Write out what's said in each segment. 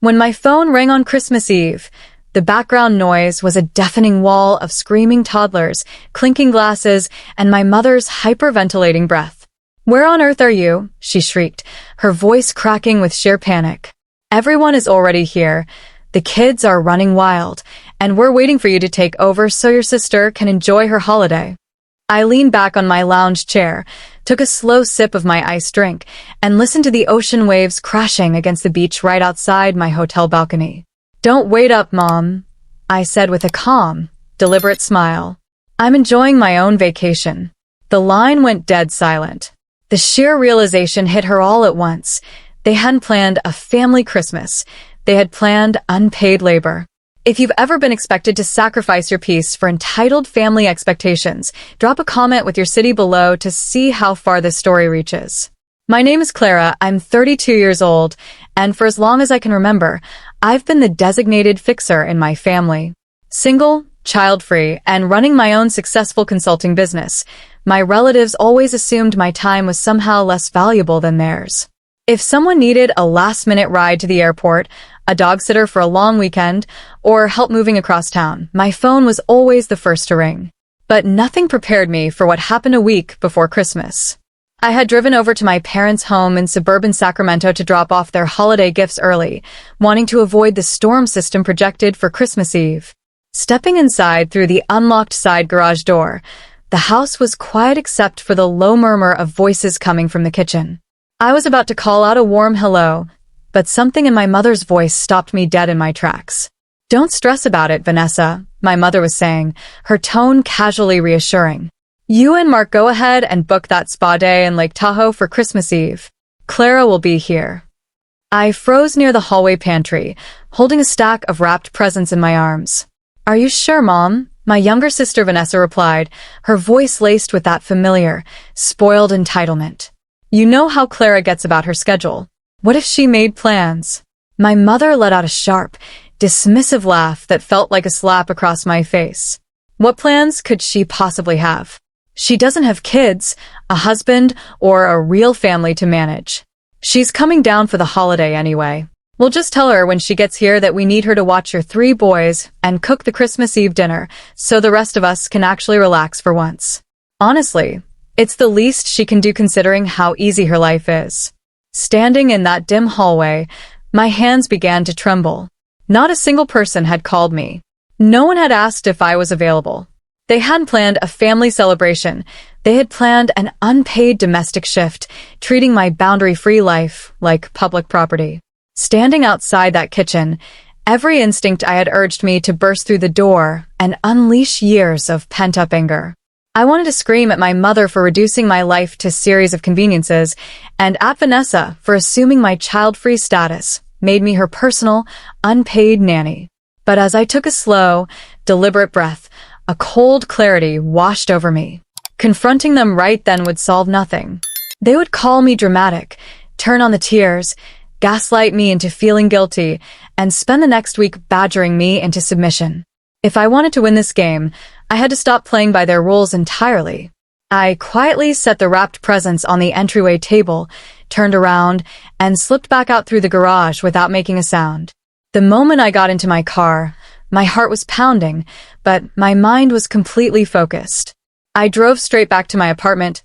When my phone rang on Christmas Eve, the background noise was a deafening wall of screaming toddlers, clinking glasses, and my mother's hyperventilating breath. "Where on earth are you?" she shrieked, her voice cracking with sheer panic. "Everyone is already here. The kids are running wild, and we're waiting for you to take over so your sister can enjoy her holiday." I leaned back on my lounge chair, took a slow sip of my iced drink, and listened to the ocean waves crashing against the beach right outside my hotel balcony. "Don't wait up, Mom," I said with a calm, deliberate smile. "I'm enjoying my own vacation." The line went dead silent. The sheer realization hit her all at once. They hadn't planned a family Christmas. They had planned unpaid labor. If you've ever been expected to sacrifice your peace for entitled family expectations, drop a comment with your city below to see how far this story reaches. My name is Clara, I'm 32 years old, and for as long as I can remember, I've been the designated fixer in my family. Single, child-free, and running my own successful consulting business, my relatives always assumed my time was somehow less valuable than theirs. If someone needed a last-minute ride to the airport, a dog sitter for a long weekend, or help moving across town, my phone was always the first to ring. But nothing prepared me for what happened a week before Christmas. I had driven over to my parents' home in suburban Sacramento to drop off their holiday gifts early, wanting to avoid the storm system projected for Christmas Eve. Stepping inside through the unlocked side garage door, the house was quiet except for the low murmur of voices coming from the kitchen. I was about to call out a warm hello, but something in my mother's voice stopped me dead in my tracks. "Don't stress about it, Vanessa," my mother was saying, her tone casually reassuring. "You and Mark go ahead and book that spa day in Lake Tahoe for Christmas Eve. Clara will be here." I froze near the hallway pantry, holding a stack of wrapped presents in my arms. "Are you sure, Mom?" my younger sister Vanessa replied, her voice laced with that familiar, spoiled entitlement. "You know how Clara gets about her schedule. What if she made plans?" My mother let out a sharp, dismissive laugh that felt like a slap across my face. "What plans could she possibly have? She doesn't have kids, a husband, or a real family to manage. She's coming down for the holiday anyway. We'll just tell her when she gets here that we need her to watch your 3 boys and cook the Christmas Eve dinner so the rest of us can actually relax for once." Honestly, it's the least she can do considering how easy her life is. Standing in that dim hallway, my hands began to tremble. Not a single person had called me. No one had asked if I was available. They hadn't planned a family celebration. They had planned an unpaid domestic shift, treating my boundary-free life like public property. Standing outside that kitchen, every instinct I had urged me to burst through the door and unleash years of pent-up anger. I wanted to scream at my mother for reducing my life to a series of conveniences, and at Vanessa for assuming my child-free status made me her personal, unpaid nanny. But as I took a slow, deliberate breath, a cold clarity washed over me. Confronting them right then would solve nothing. They would call me dramatic, turn on the tears, gaslight me into feeling guilty, and spend the next week badgering me into submission. If I wanted to win this game, I had to stop playing by their rules entirely. I quietly set the wrapped presents on the entryway table, turned around, and slipped back out through the garage without making a sound. The moment I got into my car, my heart was pounding, but my mind was completely focused. I drove straight back to my apartment,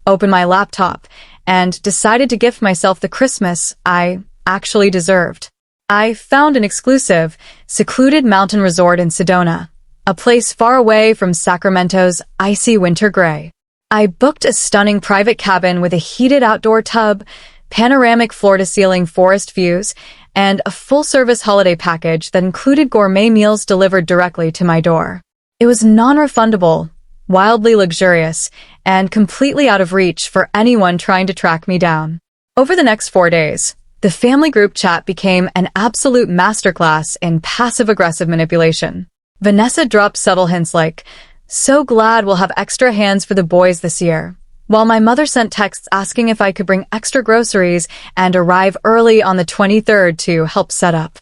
opened my laptop, and decided to gift myself the Christmas I actually deserved. I found an exclusive, secluded mountain resort in Sedona, a place far away from Sacramento's icy winter gray. I booked a stunning private cabin with a heated outdoor tub, panoramic floor-to-ceiling forest views, and a full-service holiday package that included gourmet meals delivered directly to my door. It was non-refundable, wildly luxurious, and completely out of reach for anyone trying to track me down. Over the next 4 days, the family group chat became an absolute masterclass in passive-aggressive manipulation. Vanessa dropped subtle hints like, "So glad we'll have extra hands for the boys this year," while my mother sent texts asking if I could bring extra groceries and arrive early on the 23rd to help set up.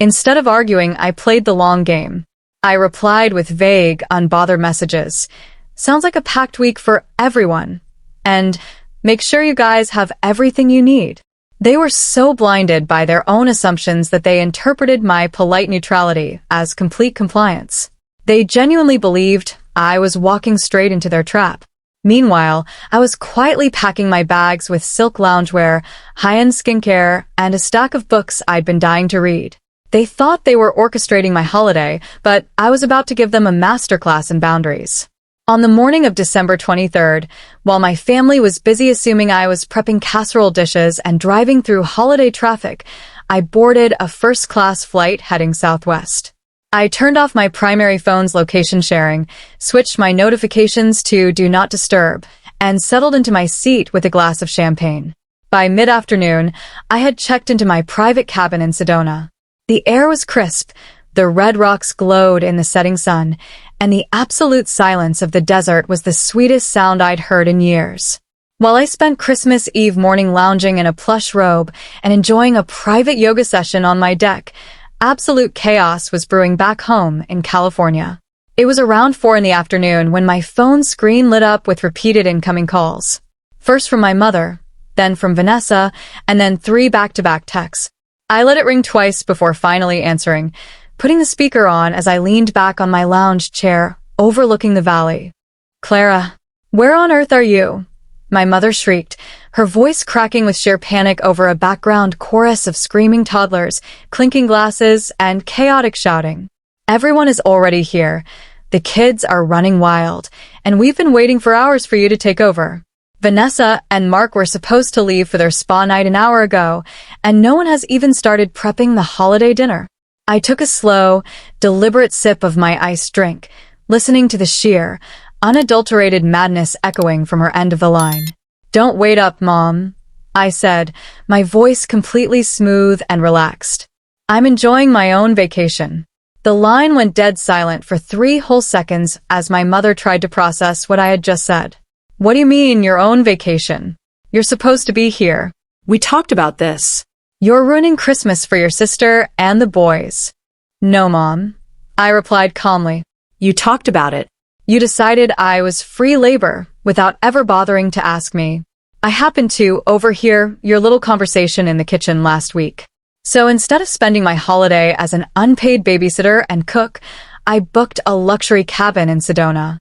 Instead of arguing, I played the long game. I replied with vague, unbothered messages. "Sounds like a packed week for everyone. And make sure you guys have everything you need." They were so blinded by their own assumptions that they interpreted my polite neutrality as complete compliance. They genuinely believed I was walking straight into their trap. Meanwhile, I was quietly packing my bags with silk loungewear, high-end skincare, and a stack of books I'd been dying to read. They thought they were orchestrating my holiday, but I was about to give them a masterclass in boundaries. On the morning of December 23rd, while my family was busy assuming I was prepping casserole dishes and driving through holiday traffic, I boarded a first-class flight heading southwest. I turned off my primary phone's location sharing, switched my notifications to Do Not Disturb, and settled into my seat with a glass of champagne. By mid-afternoon, I had checked into my private cabin in Sedona. The air was crisp, the red rocks glowed in the setting sun, and the absolute silence of the desert was the sweetest sound I'd heard in years. While I spent Christmas Eve morning lounging in a plush robe and enjoying a private yoga session on my deck, absolute chaos was brewing back home in California. It was around 4 in the afternoon when my phone screen lit up with repeated incoming calls. First from my mother, then from Vanessa, and then 3 back-to-back texts. I let it ring twice before finally answering, putting the speaker on as I leaned back on my lounge chair, overlooking the valley. "Clara, where on earth are you?" My mother shrieked, her voice cracking with sheer panic over a background chorus of screaming toddlers, clinking glasses, and chaotic shouting. "Everyone is already here. The kids are running wild, and we've been waiting for hours for you to take over. Vanessa and Mark were supposed to leave for their spa night an hour ago, and no one has even started prepping the holiday dinner." I took a slow, deliberate sip of my iced drink, listening to the sheer, unadulterated madness echoing from her end of the line. "Don't wait up, Mom," I said, my voice completely smooth and relaxed. "I'm enjoying my own vacation." The line went dead silent for 3 whole seconds as my mother tried to process what I had just said. "What do you mean, your own vacation? You're supposed to be here. We talked about this. You're ruining Christmas for your sister and the boys." "No, Mom," I replied calmly. "You talked about it. You decided I was free labor without ever bothering to ask me. I happened to overhear your little conversation in the kitchen last week. So instead of spending my holiday as an unpaid babysitter and cook, I booked a luxury cabin in Sedona."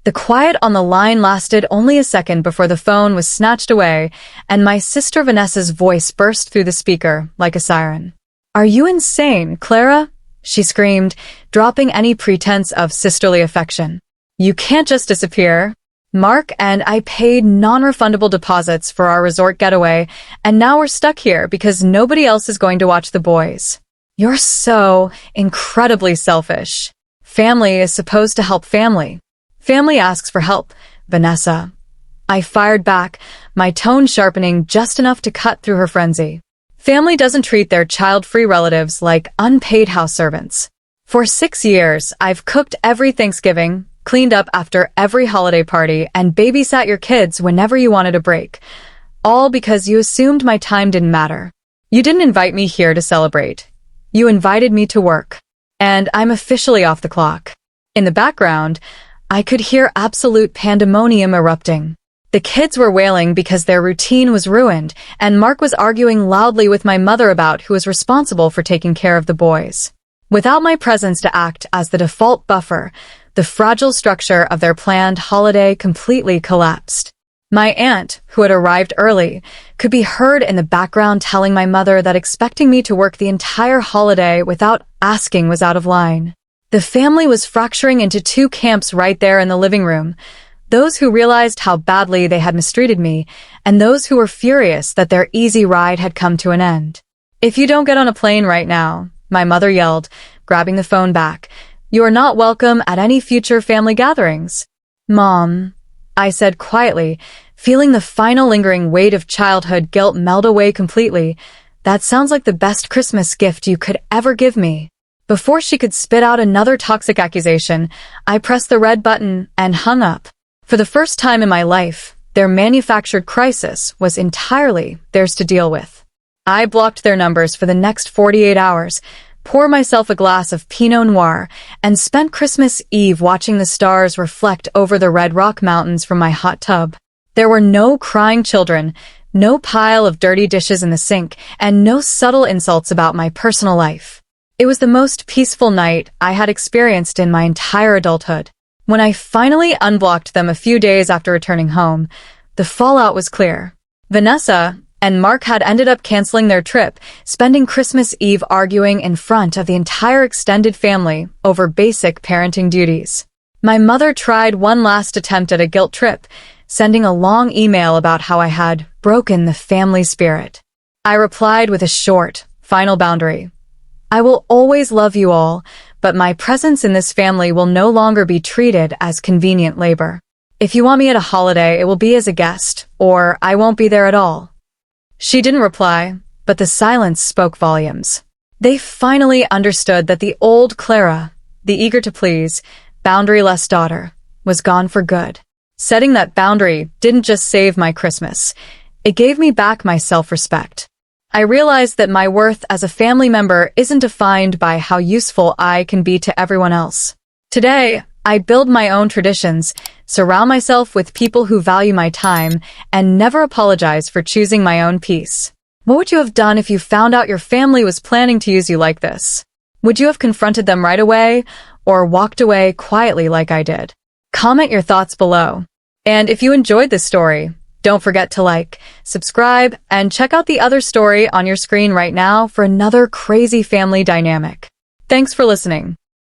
The quiet on the line lasted only a second before the phone was snatched away, and my sister Vanessa's voice burst through the speaker like a siren. "Are you insane, Clara?" she screamed, dropping any pretense of sisterly affection. "You can't just disappear. Mark and I paid non-refundable deposits for our resort getaway, and now we're stuck here because nobody else is going to watch the boys. You're so incredibly selfish. Family is supposed to help family. Family asks for help, Vanessa." I fired back, my tone sharpening just enough to cut through her frenzy. Family doesn't treat their child-free relatives like unpaid house servants. For 6 years, I've cooked every Thanksgiving, cleaned up after every holiday party, and babysat your kids whenever you wanted a break. All because you assumed my time didn't matter. You didn't invite me here to celebrate. You invited me to work. And I'm officially off the clock. In the background, I could hear absolute pandemonium erupting. The kids were wailing because their routine was ruined, and Mark was arguing loudly with my mother about who was responsible for taking care of the boys. Without my presence to act as the default buffer, the fragile structure of their planned holiday completely collapsed. My aunt, who had arrived early, could be heard in the background telling my mother that expecting me to work the entire holiday without asking was out of line. The family was fracturing into 2 camps right there in the living room, those who realized how badly they had mistreated me, and those who were furious that their easy ride had come to an end. "If you don't get on a plane right now," my mother yelled, grabbing the phone back, "you are not welcome at any future family gatherings." "Mom," I said quietly, feeling the final lingering weight of childhood guilt melt away completely, "that sounds like the best Christmas gift you could ever give me." Before she could spit out another toxic accusation, I pressed the red button and hung up. For the first time in my life, their manufactured crisis was entirely theirs to deal with. I blocked their numbers for the next 48 hours, poured myself a glass of Pinot Noir, and spent Christmas Eve watching the stars reflect over the Red Rock Mountains from my hot tub. There were no crying children, No pile of dirty dishes in the sink, and no subtle insults about my personal life. It was the most peaceful night I had experienced in my entire adulthood. When I finally unblocked them a few days after returning home, the fallout was clear. Vanessa and Mark had ended up canceling their trip, spending Christmas Eve arguing in front of the entire extended family over basic parenting duties. My mother tried one last attempt at a guilt trip, sending a long email about how I had broken the family spirit. I replied with a short, final boundary. I will always love you all, but my presence in this family will no longer be treated as convenient labor. If you want me at a holiday, it will be as a guest, or I won't be there at all. She didn't reply, but the silence spoke volumes. They finally understood that the old Clara, the eager to please, boundaryless daughter, was gone for good. Setting that boundary didn't just save my Christmas. It gave me back my self-respect. I realized that my worth as a family member isn't defined by how useful I can be to everyone else. Today, I build my own traditions, surround myself with people who value my time, and never apologize for choosing my own peace. What would you have done if you found out your family was planning to use you like this? Would you have confronted them right away, or walked away quietly like I did? Comment your thoughts below. And if you enjoyed this story, don't forget to like, subscribe, and check out the other story on your screen right now for another crazy family dynamic. Thanks for listening.